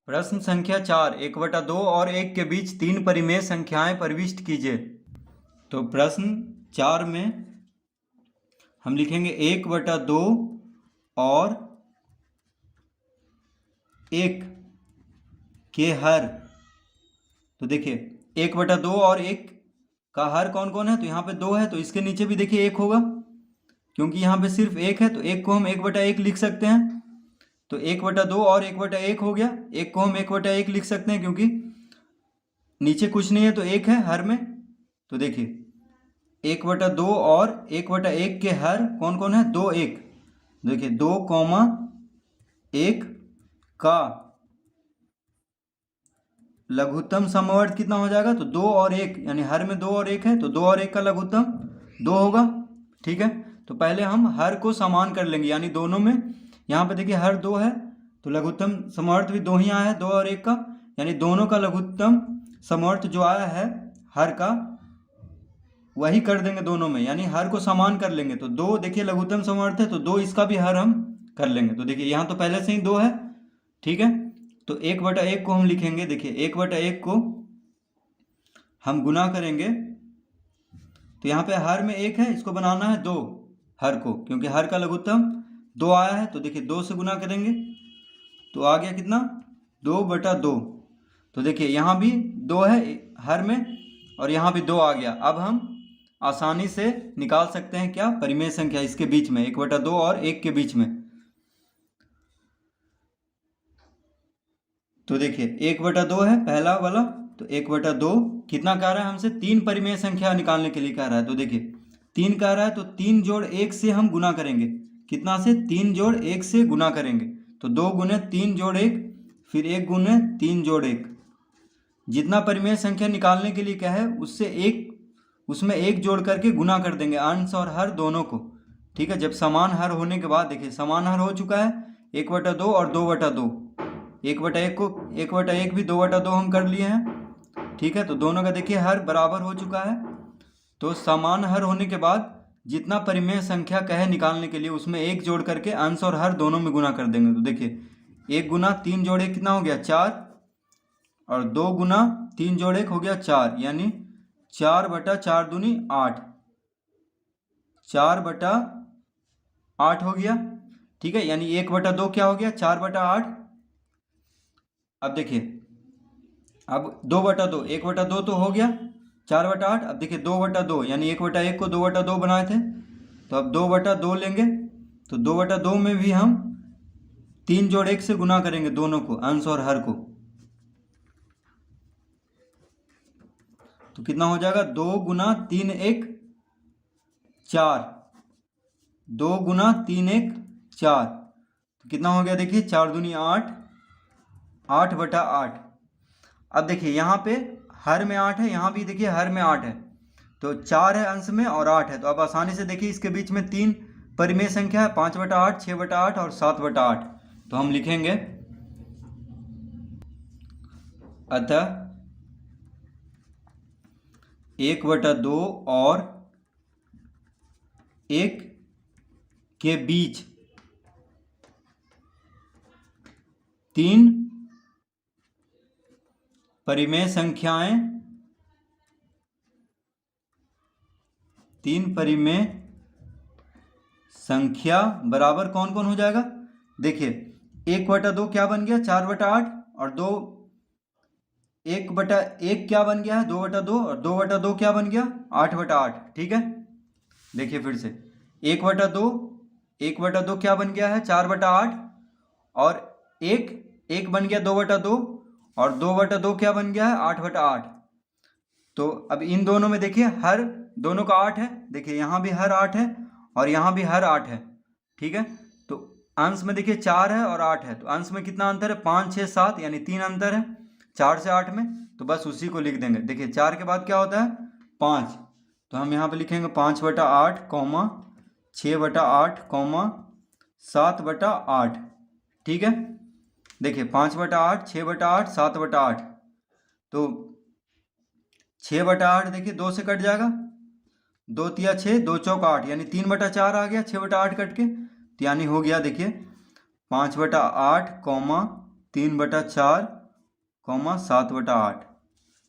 प्रश्न संख्या 4, 1/2 और 1 के बीच 3 परिमेय संख्याएं प्रविष्ट कीजिए। तो प्रश्न 4 में हम लिखेंगे 1/2 और 1 के हर। तो देखिए 1/2 और 1 का हर कौन कौन है, तो यहाँ पे 2 है, तो इसके नीचे भी देखिए 1 होगा, क्योंकि यहाँ पे सिर्फ 1 है, तो 1 को हम 1/1 लिख सकते हैं। तो 1/2 और 1/1 हो गया, 1 को हम 1/1 लिख सकते हैं क्योंकि नीचे कुछ नहीं है, तो 1 है हर में। तो देखिए 1/2 और 1/1 के हर कौन कौन है, 2 1। देखिए 2, 1 का लघुत्तम समवर्त कितना हो जाएगा, तो 2 और 1, यानी हर में 2 और 1 है, तो 2 और 1 का लघुत्तम 2 होगा। ठीक है, तो पहले हम हर को समान कर लेंगे, यानी दोनों में यहाँ पे देखिए हर 2 है, तो लघुत्तम समवर्त भी 2 ही आया है, 2 और 1 का, यानी दोनों का लघुत्तम समवर्त जो आया है हर का वही कर देंगे दोनों में, यानी हर को समान कर लेंगे। तो 2 देखिए लघुत्तम समवर्त है, तो 2 इसका भी हर हम कर लेंगे। तो देखिए यहाँ तो पहले से ही 2 है। ठीक है, तो 1/1 को हम लिखेंगे, देखिए 1/1 को हम गुना करेंगे, तो यहाँ पे हर में 1 है, इसको बनाना है 2 हर को, क्योंकि हर का लघुत्तम 2 आया है, तो देखिए 2 से गुना करेंगे, तो आ गया कितना, 2/2। तो देखिए यहाँ भी 2 है हर में, और यहाँ भी 2 आ गया। अब हम आसानी से निकाल सकते हैं क्या, परिमेय संख्या इसके बीच में, 1/2 और 1 के बीच में। तो देखिए 1/2 है पहला वाला, तो 1/2 कितना कह रहा है हमसे, 3 परिमेय संख्या निकालने के लिए कह रहा है। तो देखिए 3 कह रहा है, तो 3 जोड़ 1 से हम गुना करेंगे, कितना से, 3 जोड़ 1 से गुना करेंगे, तो 2 गुने 3 जोड़ 1, फिर 1 गुने 3 जोड़ 1। जितना परिमेय संख्या निकालने के लिए क्या है उसमें 1 जोड़ करके गुना कर देंगे, अंश और हर दोनों को। ठीक है, जब समान हर होने के बाद, देखिए समान हर हो चुका है 1/2 और 2/2, 1/1 को 1/1 भी 2/2 हम कर लिए हैं। ठीक है, तो दोनों का देखिए हर बराबर हो चुका है। तो समान हर होने के बाद जितना परिमेय संख्या कहे निकालने के लिए उसमें 1 जोड़ करके अंश और हर दोनों में गुना कर देंगे। तो देखिए 1 गुना 3 जोड़ 1 कितना हो गया, 4, और 2 गुना 3 जोड़ 1 हो गया 4, यानी 4/4 दूनी 8, 4/8 हो गया। ठीक है, यानी 1/2 क्या हो गया, 4/8। अब देखिए, अब 2/2, 1/2 तो हो गया 4/8। अब देखिए 2/2, यानी 1/1 को 2/2 बनाए थे, तो अब 2/2 लेंगे, तो 2/2 में भी हम 3 जोड़ 1 से गुना करेंगे दोनों को, अंश और हर को। तो कितना हो जाएगा, 2 गुना 3 1 4, 2 गुना 3 1 4, तो कितना हो गया, देखिए 4 दूनी 8, 8/8। अब देखिए यहाँ पे हर में 8 है, यहाँ भी देखिए हर में 8 है, तो 4 है अंश में और 8 है। तो अब आसानी से देखिए इसके बीच में 3 परिमेय संख्या है, 5/8, 6/8 और 7/8। तो हम लिखेंगे, अतः 1/2 और 1 के बीच 3 परिमेय संख्याएं, 3 परिमेय संख्या बराबर कौन कौन हो जाएगा, देखिए 1/2 क्या बन गया, 4/8, और 1/1 क्या बन गया है, 2/2, और 2/2 क्या बन गया, 8/8। ठीक है, देखिए फिर से 1/2 क्या बन गया है, 4/8, और 1 बन गया 2/2, और 2/2 क्या बन गया है, 8/8। तो अब इन दोनों में देखिए हर दोनों का 8 है, देखिए यहाँ भी हर 8 है और यहाँ भी हर 8 है। ठीक है, तो अंश में देखिए 4 है और 8 है, तो अंश में कितना अंतर है, 5 6 7, यानी 3 अंतर है 4 से 8 में, तो बस उसी को लिख देंगे। देखिए 4 के बाद क्या होता है, 5, तो हम यहाँ पे लिखेंगे 5/8, 6/8, 7/8। ठीक है, देखिए 5/8, 6/8, 7/8, तो 6/8 देखिए 2 से कट जाएगा, 2 तिया 6, 2 चौक 8, यानी 3/4 आ गया 6/8 कट के, तो यानी हो गया देखिए 5/8, 3/4, कॉमा 7/8।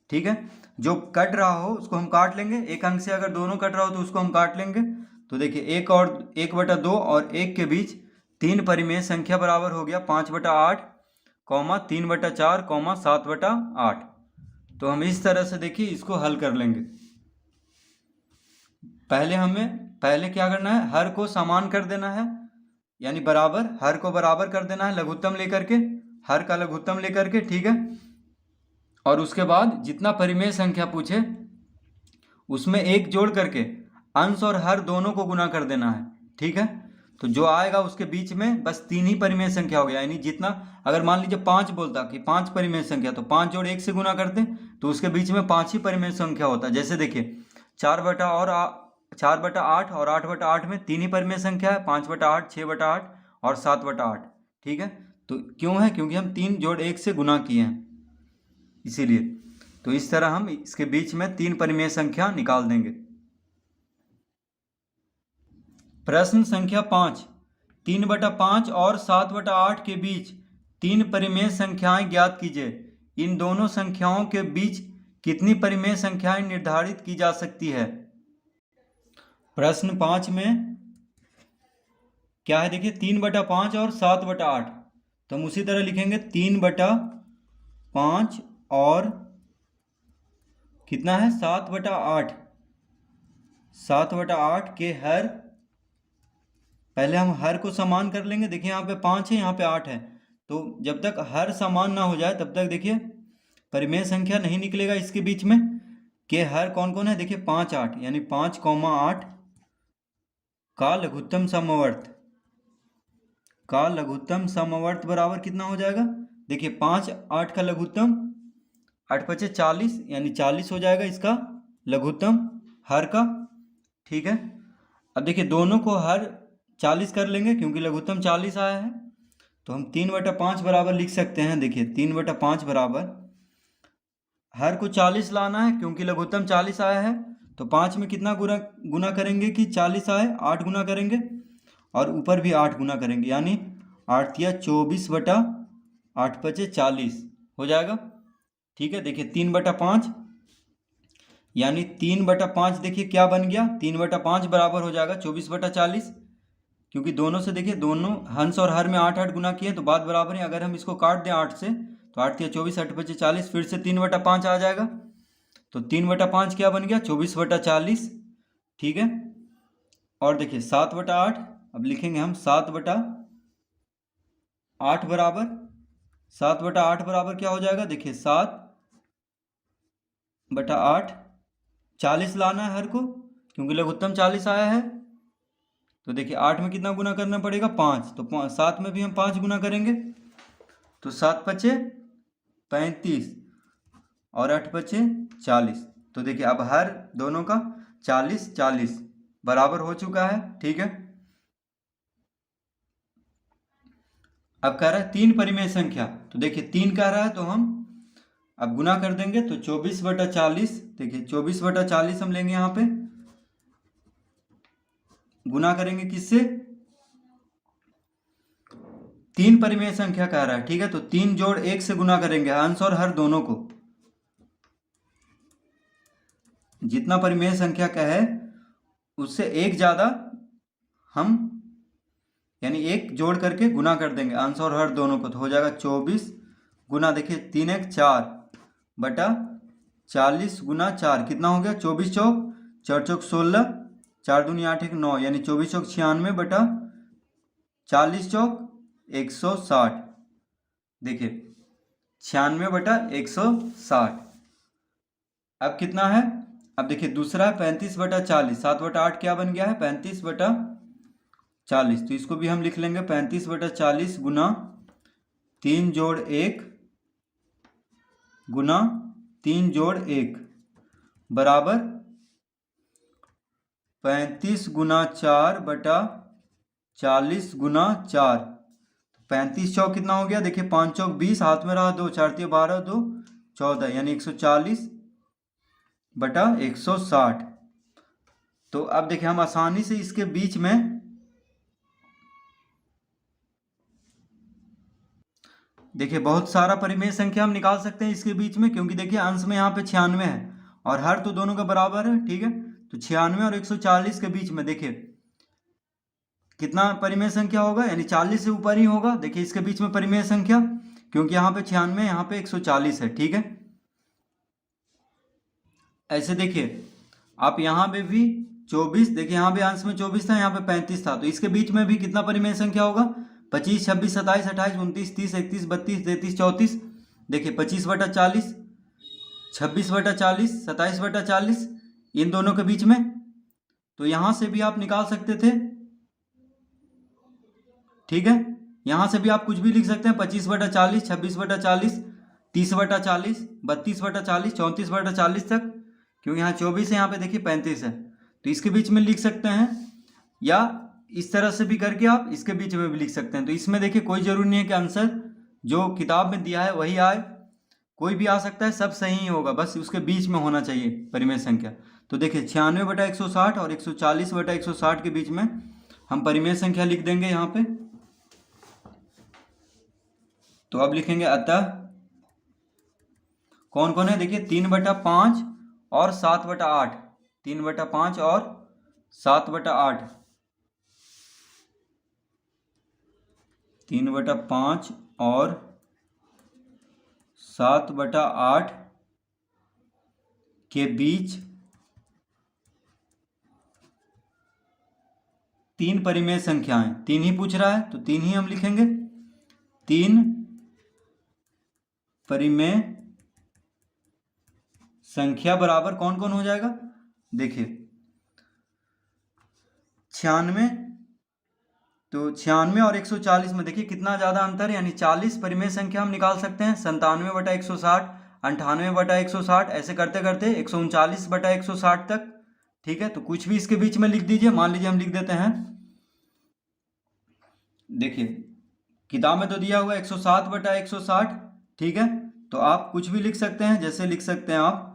ठीक है, जो कट रहा हो उसको हम काट लेंगे, एक अंक से अगर दोनों कट रहा हो तो उसको हम काट लेंगे। तो देखिए 1/2 और 1 के बीच 3 परिमेय संख्या बराबर हो गया 5/8 कॉमा 3/4 कॉमा 7/8। तो हम इस तरह से देखिए इसको हल कर लेंगे। पहले क्या करना है, हर को समान कर देना है, यानी बराबर, हर को बराबर कर देना है लघुत्तम लेकर के, हर का लघुत्तम लेकर के। ठीक है, और उसके बाद जितना परिमेय संख्या पूछे उसमें एक जोड़ करके अंश और हर दोनों को गुना कर देना है। ठीक है, तो जो आएगा उसके बीच में बस 3 ही परिमेय संख्या हो गया, यानी जितना, अगर मान लीजिए 5 बोलता कि 5 परिमेय संख्या, तो 5 जोड़ 1 से गुना करते तो उसके बीच में 5 ही परिमेय संख्या होता। जैसे देखिए 4/8 और 8/8 में 3 ही परिमेय संख्या है, 5/8, 6/8 और 7/8। ठीक है, तो क्यों है, क्योंकि हम 3 जोड़ 1 से गुना किए हैं इसीलिए। तो इस तरह हम इसके बीच में 3 परिमेय संख्या निकाल देंगे। प्रश्न संख्या 5, 3/5 और 7/8 के बीच 3 परिमेय संख्याएं ज्ञात कीजिए। इन दोनों संख्याओं के बीच कितनी परिमेय संख्याएं निर्धारित की जा सकती है। प्रश्न 5 में क्या है, देखिए 3/5 और 7/8, तो हम उसी तरह लिखेंगे 3/5 और कितना है 7/8। 7/8 के हर, पहले हम हर को समान कर लेंगे। देखिए यहाँ पे 5 है, यहाँ पे 8 है, तो जब तक हर समान ना हो जाए तब तक देखिए परिमेय संख्या नहीं निकलेगा इसके बीच में। के हर कौन कौन है, देखिए 5, 8, यानी 5,8 का लघुत्तम समवर्त बराबर कितना हो जाएगा, देखिए 5, 8 का लघुत्तम 8×5 = 40, यानी 40 हो जाएगा इसका लघुत्तम हर का। ठीक है, अब देखिए दोनों को हर 40 कर लेंगे क्योंकि लघुत्तम 40 आया है, तो हम 3/5 बराबर लिख सकते हैं। देखिए 3/5 बराबर, हर को 40 लाना है क्योंकि लघुत्तम 40 आया है, तो 5 में कितना गुना करेंगे कि 40 आए, 8 गुना करेंगे और ऊपर भी 8 गुना करेंगे, यानी 8×3 = 24/8×5 = 40 हो जाएगा। ठीक है, देखिए 3/5 यानी 3/5 देखिए क्या बन गया, 3/5 बराबर हो जाएगा 24/40, क्योंकि दोनों से देखिए दोनों हंस और हर में 8 गुना किए तो बात बराबर है। अगर हम इसको काट दें 8 से तो 8×3 = 24, 8×5 = 40, फिर से 3/5 आ जाएगा, तो 3/5 क्या बन गया 24/40। ठीक है, और देखिए 7/8, अब लिखेंगे हम 7/8 बराबर, 7/8 बराबर क्या हो जाएगा, देखिए 7/8, 40 लाना है हर को क्योंकि लघुत्तम 40 आया है, तो देखिए 8 में कितना गुना करना पड़ेगा 5, तो 7 में भी हम 5 गुना करेंगे, तो 7×5 = 35 और 8×5 = 40। तो देखिए अब हर दोनों का 40 बराबर हो चुका है। ठीक है, अब कह रहा है 3 परिमेय संख्या, तो देखिए 3 कह रहा है तो हम अब गुना कर देंगे, तो 24/40, देखिए 24/40 हम लेंगे, यहाँ पे गुना करेंगे किससे, 3 परिमेय संख्या कह रहा है। ठीक है, तो 3 जोड़ 1 से गुना करेंगे अंश और हर दोनों को, जितना परिमेय संख्या का है उससे एक ज्यादा हम, यानी 1 जोड़ करके गुना कर देंगे अंश और हर दोनों को, तो हो जाएगा 24 गुना, देखिए 3 × 1 = 4/40 गुना 4 कितना हो गया, 24 चौक 4 चौक 16, 4 दूनी 8 1 9, यानी 24 चौक 96/40 चौक 160, देखिए 96/160। अब कितना है, अब देखिए दूसरा है 35/40, 7/8 क्या बन गया है 35/40, तो इसको भी हम लिख लेंगे 35/40 गुना 3 जोड़ 1 गुना 3 जोड़ 1 बराबर 35 गुना 4/40 गुना 4, 35 चौक कितना हो गया, देखिए 5 चौक 20, हाथ में रहा 2, 4 × 12, 2 14, यानी 140/160। तो अब देखिए हम आसानी से इसके बीच में देखिए बहुत सारा परिमेय संख्या हम निकाल सकते हैं इसके बीच में, क्योंकि देखिए अंश में यहाँ पे 96 है और हर तो दोनों का बराबर है, ठीक है। तो 96 और 140 के बीच में देखिए कितना परिमेय संख्या होगा, यानी 40 से ऊपर ही होगा। देखिए इसके बीच में परिमेय संख्या, क्योंकि यहाँ पे 96 यहाँ पे 140 है, ठीक है। ऐसे देखिए आप यहाँ पे भी 24, देखिए यहाँ पे अंश में 24 था, यहाँ पे 35 था, तो इसके बीच में भी कितना परिमेय संख्या होगा, 25, 26, 27, 28, 29, 30, 31, 32, 33, 34। देखिए 25/40, 26/40, 27/40 इन दोनों के बीच में। तो यहाँ से भी आप निकाल सकते थे, ठीक है। यहाँ से भी आप कुछ भी लिख सकते हैं, 25/40, 26/40, 30/40, 32/40, 34/40 तक, क्योंकि यहाँ 24 है, यहाँ पे देखिए 35 है, तो इसके बीच में लिख सकते हैं, या इस तरह से भी करके आप इसके बीच में भी लिख सकते हैं। तो इसमें देखिए कोई जरूरी नहीं है कि आंसर जो किताब में दिया है वही आए, कोई भी आ सकता है, सब सही ही होगा, बस उसके बीच में होना चाहिए परिमेय संख्या। तो देखिए 96/160 और 140/160 के बीच में हम परिमेय संख्या लिख देंगे यहाँ पे। तो अब लिखेंगे अतः कौन कौन है, देखिए 3/5 और 7/8, 3/5 और 7/8, 3/5 और 7/8 के बीच 3 परिमेय संख्याएं, 3 ही पूछ रहा है तो 3 ही हम लिखेंगे। 3 परिमेय संख्या बराबर कौन कौन हो जाएगा, देखिए 96, तो 96 और 140 में देखिए कितना ज़्यादा अंतर है, यानी 40 परिमेय संख्या हम निकाल सकते हैं। 97/160, 98/160, ऐसे करते करते 139/160 तक, ठीक है। तो कुछ भी इसके बीच में लिख दीजिए, मान लीजिए हम लिख देते हैं, देखिए किताब में तो दिया हुआ है 107/160, ठीक है। तो आप कुछ भी लिख सकते हैं, जैसे लिख सकते हैं आप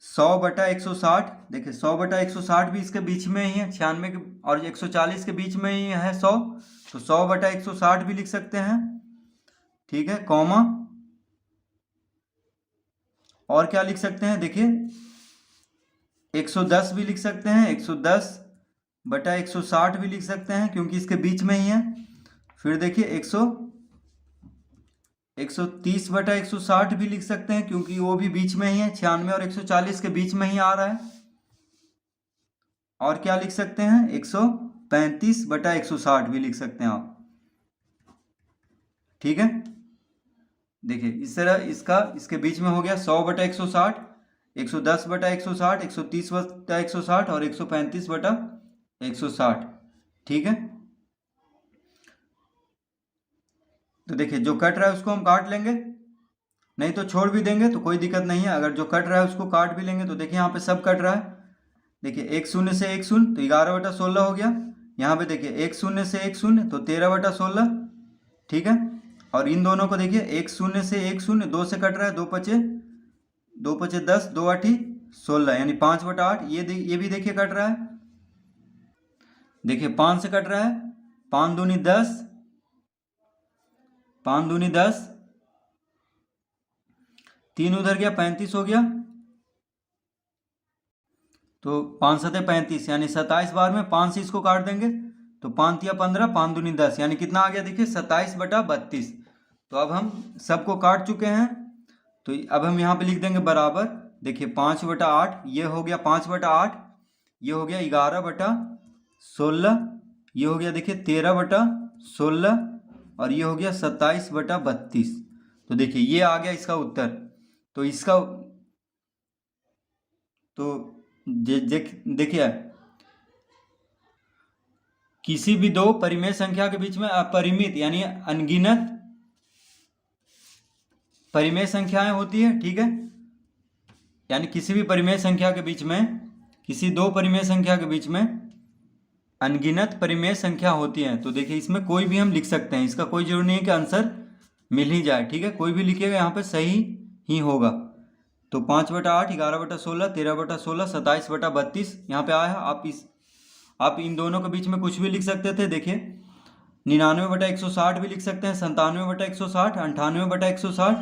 100/160, देखिए 100/160 भी इसके बीच में ही है, 96 के और 140 के बीच में ही है 100, तो 100/160 भी लिख सकते हैं, ठीक है, कॉमा। और क्या लिख सकते हैं, देखिए 110 भी लिख सकते हैं, 110/160 भी लिख सकते हैं, क्योंकि इसके बीच में ही है। फिर देखिए 130/160 भी लिख सकते हैं, क्योंकि वो भी बीच में ही है, 96 और 140 के बीच में ही आ रहा है। और क्या लिख सकते हैं, 135/160 भी लिख सकते हैं आप, ठीक है। देखिए इस तरह इसके बीच में हो गया 100/160, 110/160, 130/160 और 135/160, ठीक है। तो देखिए जो कट रहा है उसको हम काट लेंगे, नहीं तो छोड़ भी देंगे तो कोई दिक्कत नहीं है। अगर जो कट रहा है उसको काट भी लेंगे, तो देखिए यहाँ पे सब कट रहा है। देखिए 1 0 से 1 0 तो 11/16 हो गया। यहाँ पे देखिए 1 0 से 1 0 तो 13/16, ठीक है। और इन दोनों को देखिए 1 0 से 1 0, 2 से कट रहा है, 2 5 10, 2 8 16, यानी 5/8। ये भी देखिए कट रहा है, देखिए 5 से कट रहा है, 5 दूनी 10, 5 दूनी 10, 3 उधर गया, 35 हो गया, तो 5 7 35, यानी 27 बार में 5 से इसको काट देंगे, तो 5 तिया 15, 5 दूनी 10, यानी कितना आ गया, देखिए 27/32। तो अब हम सबको काट चुके हैं, तो अब हम यहाँ पे लिख देंगे बराबर, देखिए 5/8, ये हो गया 5/8, ये हो गया 11/16, ये हो गया देखिए 13/16, और ये हो गया 27/32। तो देखिए ये आ गया इसका उत्तर। तो इसका तो देखिए किसी भी दो परिमेय संख्या के बीच में अपरिमित यानी अनगिनत परिमेय संख्याएं होती है, ठीक है। यानी किसी भी परिमेय संख्या के बीच में, किसी दो परिमेय संख्या के बीच में अनगिनत परिमेय संख्या होती है। तो देखिए इसमें कोई भी हम लिख सकते हैं, इसका कोई जरूरी नहीं है कि आंसर मिल ही जाए, ठीक है। कोई भी लिखिएगा यहाँ पे सही ही होगा। तो 5/8, 11/16, 13/16, 27/32 यहाँ पे आया है। आप इन दोनों के बीच में कुछ भी लिख सकते थे। देखिए 99/160 भी लिख सकते हैं, 97/160, 98/160,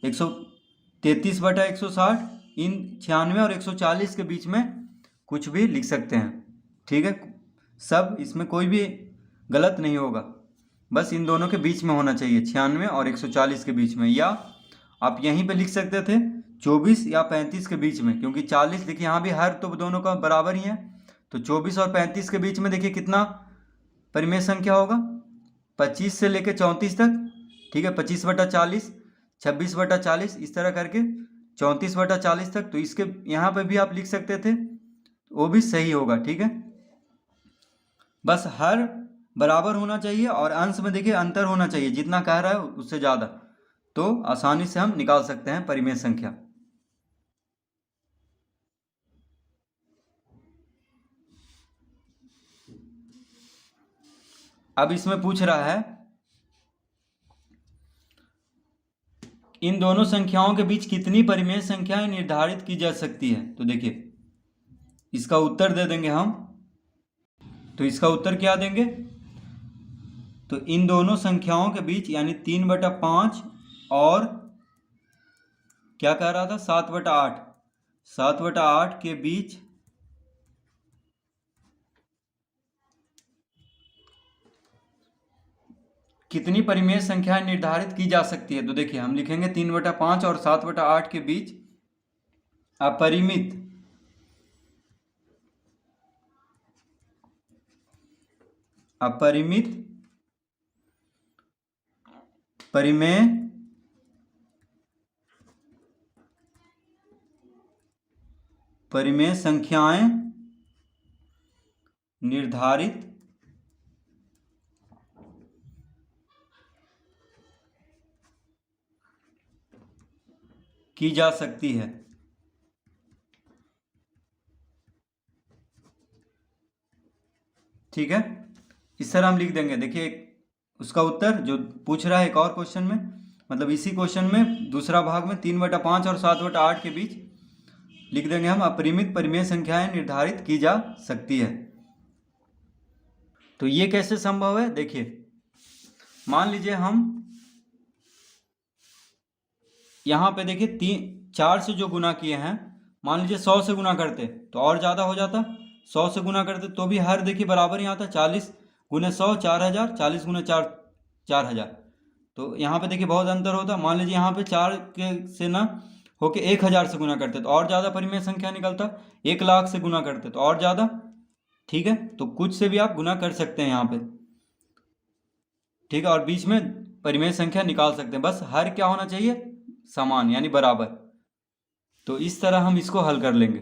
133/160, इन 96 और 140 के बीच में कुछ भी लिख सकते हैं। ठीक है, सब इसमें कोई भी गलत नहीं होगा, बस इन दोनों के बीच में होना चाहिए, 96 और 140 के बीच में। या आप यहीं पे लिख सकते थे 24 या 35 के बीच में, क्योंकि 40 देखिए यहाँ भी हर तो दोनों का बराबर ही है, तो 24 और 35 के बीच में देखिए कितना परिमेय संख्या होगा, 25 से लेकर 34 तक। ठीक है, 25/40, 26/40, इस तरह करके 34/40 तक। तो इसके यहाँ पे भी आप लिख सकते थे, वो भी सही होगा। ठीक है, बस हर बराबर होना चाहिए और अंश में देखिए अंतर होना चाहिए, जितना कह रहा है उससे ज़्यादा, तो आसानी से हम निकाल सकते हैं परिमेय संख्या। अब इसमें पूछ रहा है इन दोनों संख्याओं के बीच कितनी परिमेय संख्याएं निर्धारित की जा सकती है। तो देखिए इसका उत्तर दे देंगे हम, तो इसका उत्तर क्या देंगे, तो इन दोनों संख्याओं के बीच यानी 3/5 और क्या कह रहा था 7/8, 7/8 के बीच कितनी परिमेय संख्याएं निर्धारित की जा सकती है। तो देखिए हम लिखेंगे 3/5 और 7/8 के बीच अपरिमित परिमेय संख्याएं निर्धारित की जा सकती है। ठीक है, इस तरह हम लिख देंगे। देखिए उसका उत्तर जो पूछ रहा है एक और क्वेश्चन में, मतलब इसी क्वेश्चन में दूसरा भाग में 3/5 और 7/8 के बीच लिख देंगे हम अपरिमित परिमेय संख्याएं निर्धारित की जा सकती है। तो ये कैसे संभव है, देखिए मान लीजिए हम यहाँ पे देखिए 4 से जो गुना किए हैं, मान लीजिए 100 से गुना करते तो और ज़्यादा हो जाता, 100 से गुना करते तो भी हर देखिए बराबर ही आता, 40 × 100 4000, 40 × 4 4000। तो यहाँ पे देखिए बहुत अंतर होता। मान लीजिए यहाँ पे 4 के से ना होके 1000 से गुना करते तो और ज़्यादा परिमेय संख्या निकलता, 1 लाख से गुना करते तो और ज़्यादा। ठीक है, तो कुछ से भी आप गुना कर सकते हैं यहाँ पे। ठीक है, और बीच में परिमेय संख्या निकाल सकते हैं, बस हर क्या होना चाहिए, समान यानी बराबर। तो इस तरह हम इसको हल कर लेंगे।